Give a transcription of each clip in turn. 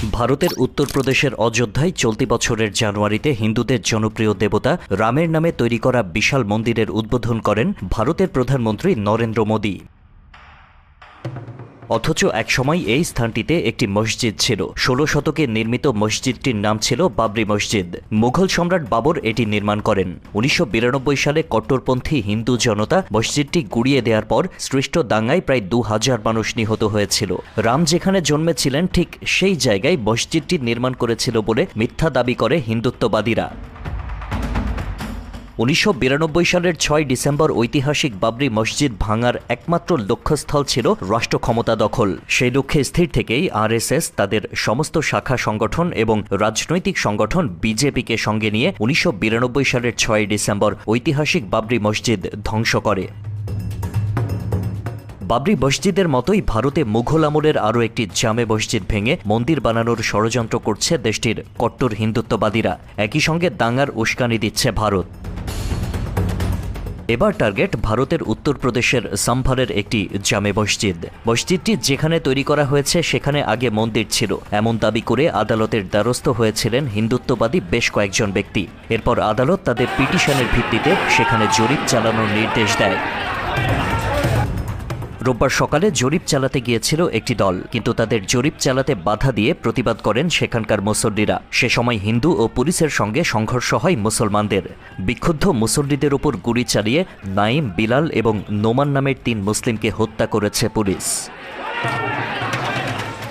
ভারতের উত্তরপ্রদেশের অযোধ্যায় চলতি বছরের জানুয়ারিতে হিন্দুদের জনপ্রিয় দেবতা রামের নামে তৈরি করা বিশাল মন্দিরের উদ্বোধন করেন ভারতের প্রধানমন্ত্রী নরেন্দ্র মোদী। অথচ একসময় এই স্থানটিতে একটি মসজিদ ছিল। ১৬ শতকে নির্মিত মসজিদটির নাম ছিল বাবরি মসজিদ। মুঘল সম্রাট বাবর এটি নির্মাণ করেন। ১৯৯২ সালে কট্টরপন্থী হিন্দু জনতা মসজিদটি গুড়িয়ে দেওয়ার পর সৃষ্ট দাঙ্গায় প্রায় ২,০০০ মানুষ নিহত হয়েছিল। রাম যেখানে জন্মেছিলেন ঠিক সেই জায়গায় মসজিদটি নির্মাণ করেছিল বলে মিথ্যা দাবি করে হিন্দুত্ববাদীরা। ১৯৯২ সালের ৬ ডিসেম্বর ঐতিহাসিক বাবরি মসজিদ ভাঙার একমাত্র লক্ষ্যস্থল ছিল রাষ্ট্র ক্ষমতা দখল। সেই লক্ষ্যে স্থির থেকেই আরএসএস তাদের সমস্ত শাখা সংগঠন এবং রাজনৈতিক সংগঠন বিজেপিকে সঙ্গে নিয়ে ১৯৯২ সালের ৬ ডিসেম্বর ঐতিহাসিক বাবরি মসজিদ ধ্বংস করে। বাবরি মসজিদের মতোই ভারতে মুঘল আমলের আরও একটি জামে মসজিদ ভেঙে মন্দির বানানোর ষড়যন্ত্র করছে দেশটির কট্টর হিন্দুত্ববাদীরা। একই সঙ্গে দাঙ্গার উস্কানি দিচ্ছে ভারত। এবার টার্গেট ভারতের উত্তরপ্রদেশের সম্ভারের একটি জামে মসজিদ। মসজিদটি যেখানে তৈরি করা হয়েছে সেখানে আগে মন্দির ছিল, এমন দাবি করে আদালতের দ্বারস্থ হয়েছিলেন হিন্দুত্ববাদী বেশ কয়েকজন ব্যক্তি। এরপর আদালত তাদের পিটিশনের ভিত্তিতে সেখানে জরিপ চালানোর নির্দেশ দেয়। রোববার সকালে জরিপ চালাতে গিয়েছিল একটি দল, কিন্তু তাদের জরিপ চালাতে বাধা দিয়ে প্রতিবাদ করেন সেখানকার মুসল্লিরা। সে সময় হিন্দু ও পুলিশের সঙ্গে সংঘর্ষ হয় মুসলমানদের। বিক্ষুব্ধ মুসল্লিদের ওপর গুলি চালিয়ে নাইম, বিলাল এবং নোমান নামের ৩ মুসলিমকে হত্যা করেছে পুলিশ।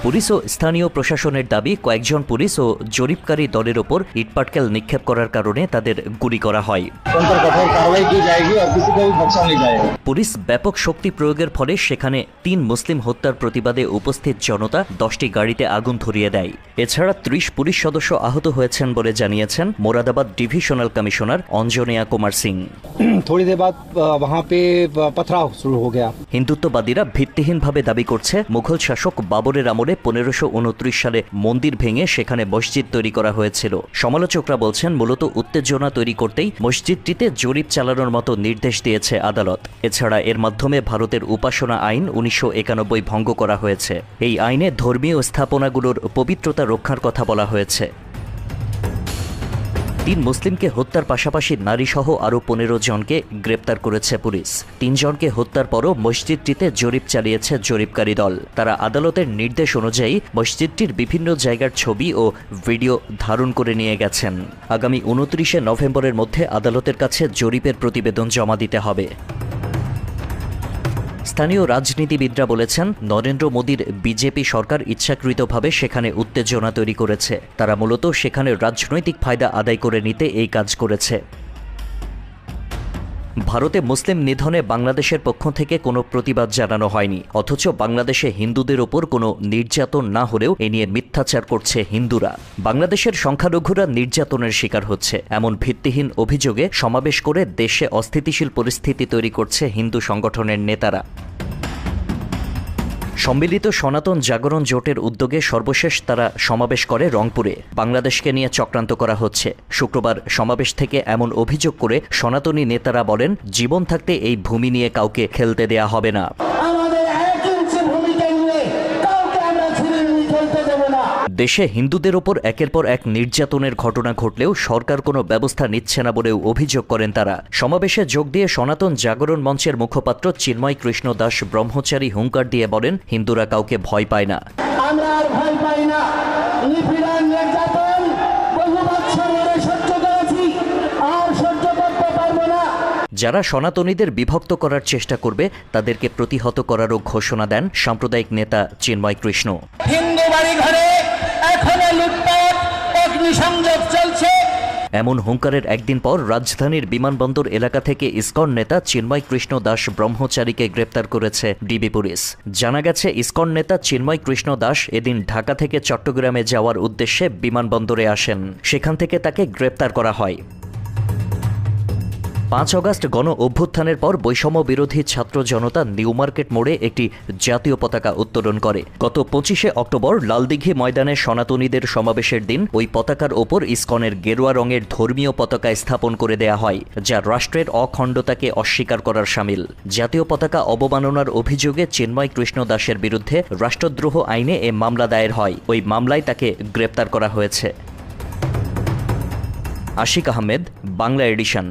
পুলিশ ও স্থানীয় প্রশাসনের দাবি, কয়েকজন পুলিশ ও জরিপকারী দলের ওপর ইটপাটকেল নিক্ষেপ করার কারণে তাদের গুলি করা হয়। পুলিশ ব্যাপক শক্তি প্রয়োগের ফলে সেখানে ৩ মুসলিম হত্যার প্রতিবাদে উপস্থিত জনতা ১০টি গাড়িতে আগুন ধরিয়ে দেয়। এছাড়া ৩০ পুলিশ সদস্য আহত হয়েছেন বলে জানিয়েছেন মোরাদাবাদ ডিভিশনাল কমিশনার অঞ্জনেয়া কুমার সিং। হিন্দুত্ববাদীরা ভিত্তিহীনভাবে দাবি করছে মুঘল শাসক বাবরের আমলে ১৫২৯ সালে মন্দির ভেঙে সেখানে মসজিদ তৈরি করা হয়েছিল। সমালোচকরা বলছেন মূলত উত্তেজনা তৈরি করতেই মসজিদটিতে জরিপ চালানোর মতো নির্দেশ দিয়েছে আদালত। এছাড়া এর মাধ্যমে ভারতের উপাসনা আইন ১৯৯১ ভঙ্গ করা হয়েছে। এই আইনে ধর্মীয় স্থাপনাগুলোর পবিত্রতা রক্ষার কথা বলা হয়েছে। ৩ মুসলিমকে হত্যার পাশাপাশি নারীসহ আরও ১৫ জনকে গ্রেপ্তার করেছে পুলিশ। ৩ জনকে হত্যার পরও মসজিদটিতে জরিপ চালিয়েছে জরিপকারী দল। তারা আদালতের নির্দেশ অনুযায়ী মসজিদটির বিভিন্ন জায়গার ছবি ও ভিডিও ধারণ করে নিয়ে গেছেন। আগামী ২৯শে নভেম্বরের মধ্যে আদালতের কাছে জরিপের প্রতিবেদন জমা দিতে হবে। স্থানীয় রাজনীতিবিদরা বলেছেন, নরেন্দ্র মোদীর বিজেপি সরকার ইচ্ছাকৃতভাবে সেখানে উত্তেজনা তৈরি করেছে। তারা মূলত সেখানে রাজনৈতিক ফায়দা আদায় করে নিতে এই কাজ করেছে। ভারতে মুসলিম নিধনে বাংলাদেশের পক্ষ থেকে কোনো প্রতিবাদ জানানো হয়নি, অথচ বাংলাদেশে হিন্দুদের ওপর কোনো নির্যাতন না হলেও এ নিয়ে মিথ্যাচার করছে হিন্দুরা। বাংলাদেশের সংখ্যালঘুরা নির্যাতনের শিকার হচ্ছে, এমন ভিত্তিহীন অভিযোগে সমাবেশ করে দেশে অস্থিতিশীল পরিস্থিতি তৈরি করছে হিন্দু সংগঠনের নেতারা। সম্মিলিত সনাতন জাগরণ জোটের উদ্যোগে সর্বশেষ তারা সমাবেশ করে রংপুরে। বাংলাদেশকে নিয়ে চক্রান্ত করা হচ্ছে। শুক্রবার সমাবেশ থেকে এমন অভিযোগ করে সনাতনী নেতারা বলেন, জীবন থাকতে এই ভূমি নিয়ে কাউকে খেলতে দেয়া হবে না। দেশে হিন্দুদের ওপর একের পর এক নির্যাতনের ঘটনা ঘটলেও সরকার কোনো ব্যবস্থা নিচ্ছে না বলেও অভিযোগ করেন তারা। সমাবেশে যোগ দিয়ে সনাতন জাগরণ মঞ্চের মুখপাত্র চিন্ময় কৃষ্ণ দাস ব্রহ্মচারী হুঙ্কার দিয়ে বলেন, হিন্দুরা কাউকে ভয় পায় না। আমরা আর ভয় পাই না। নিপীড়ন, নির্যাতন বহু বছর ধরে সহ্য করেছি, আর সহ্য করতে পারবো না। যারা সনাতনীদের বিভক্ত করার চেষ্টা করবে তাদেরকে প্রতিহত করারও ঘোষণা দেন সাম্প্রদায়িক নেতা চিন্ময় কৃষ্ণ। হিন্দু বাড়ি ঘরে এমন হুঙ্কারের একদিন পর রাজধানীর বিমানবন্দর এলাকা থেকে ইসকন নেতা চিন্ময় কৃষ্ণ দাস ব্রহ্মচারীকে গ্রেপ্তার করেছে ডিবি পুলিশ। জানা গেছে, ইসকন নেতা চিন্ময় কৃষ্ণ দাস এদিন ঢাকা থেকে চট্টগ্রামে যাওয়ার উদ্দেশ্যে বিমানবন্দরে আসেন। সেখান থেকে তাকে গ্রেপ্তার করা হয়। 5 আগস্ট গণ অভ্যুত্থানের পর বৈষম্য বিরোধী ছাত্র জনতা নিউ মার্কেট মোড়ে একটি জাতীয় পতাকা উত্তোলন করে। গত 25শে অক্টোবর লালদিঘি ময়দানে সনাতনীদের সমাবেশের দিন ওই পতাকার ওপর ইসকনের গেরুয়া রঙের ধর্মীয় পতাকা স্থাপন করে দেয়া হয়, যা রাষ্ট্রের অখণ্ডতাকে অস্বীকার করার শামিল। জাতীয় পতাকা অবমাননার অভিযোগে চিন্ময় কৃষ্ণ দাসের বিরুদ্ধে রাষ্ট্রদ্রোহ আইনে এ মামলা দায়ের হয়। ওই মামলায় তাকে গ্রেপ্তার করা হয়েছে। আশিক আহমেদ, বাংলা এডিশন।